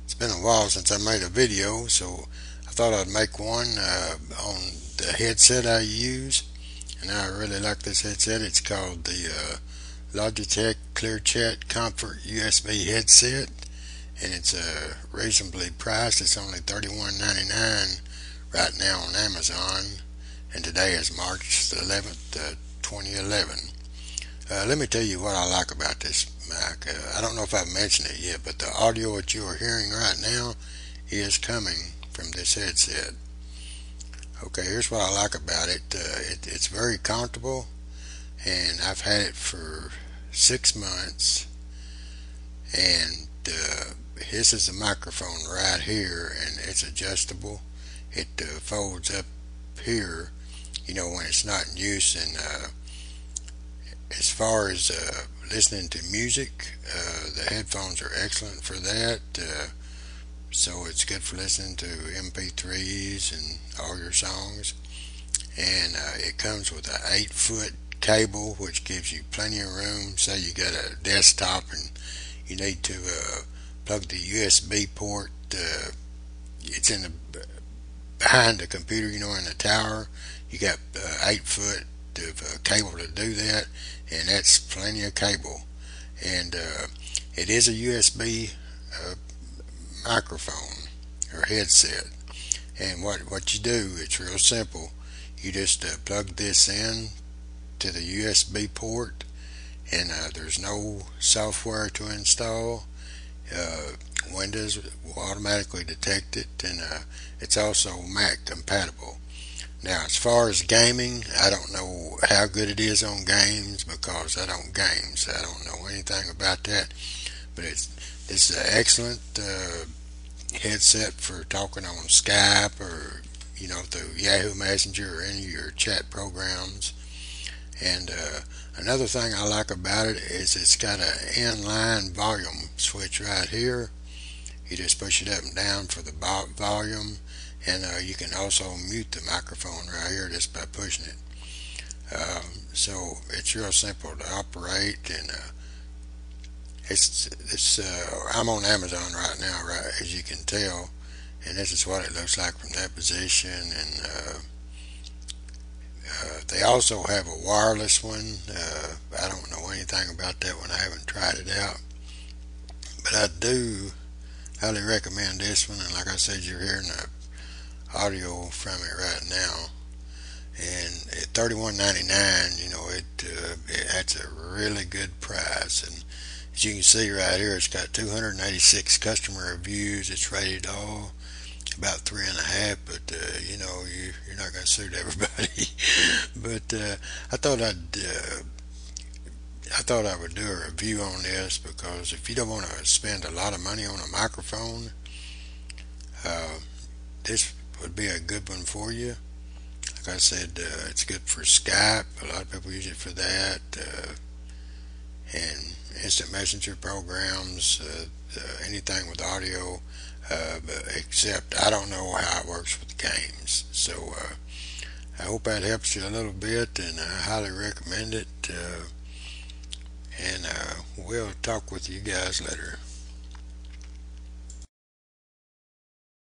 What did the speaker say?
It's been a while since I made a video, so I thought I'd make one on the headset I use. And I really like this headset. It's called the Logitech Clearchat Comfort USB headset, and it's reasonably priced. It's only $31.99 right now on Amazon, and today is March the 11th, 2011. Let me tell you what I like about this mic. I don't know if I've mentioned it yet, but the audio that you are hearing right now is coming from this headset. Okay, here's what I like about it. It's very comfortable, and I've had it for 6 months. And this is the microphone right here, and it's adjustable. It folds up here, when it's not in use. And as far as listening to music, the headphones are excellent for that. So it's good for listening to MP3s and all your songs. And it comes with an 8-foot cable, which gives you plenty of room. Say you got a desktop and you need to plug the USB port. It's in the behind the computer, in the tower. You got 8 foot of cable to do that, and that's plenty of cable. And it is a USB microphone or headset. And what you do, it's real simple. You just plug this in to the USB port, and there's no software to install. Windows will automatically detect it, and it's also Mac compatible. Now, as far as gaming, I don't know how good it is on games because I don't game, so I don't know anything about that. But this is an excellent headset for talking on Skype or through Yahoo Messenger or any of your chat programs. And another thing I like about it is it's got an inline volume switch right here. You just push it up and down for the volume, and you can also mute the microphone right here just by pushing it. So it's real simple to operate, and I'm on Amazon right now, right as you can tell, and this is what it looks like from that position. And they also have a wireless one. I don't know anything about that one. I haven't tried it out, but I do highly recommend this one. And like I said, you're hearing the audio from it right now. And at $31.99, that's a really good price. And as you can see right here, it's got 286 customer reviews. It's rated all about 3.5, but you're not going to suit everybody. But I thought I would do a review on this because if you don't want to spend a lot of money on a microphone, this would be a good one for you. Like I said, it's good for Skype. A lot of people use it for that, and instant messenger programs, anything with audio. Except I don't know how it works with games. So I hope that helps you a little bit, and I highly recommend it. And we'll talk with you guys later.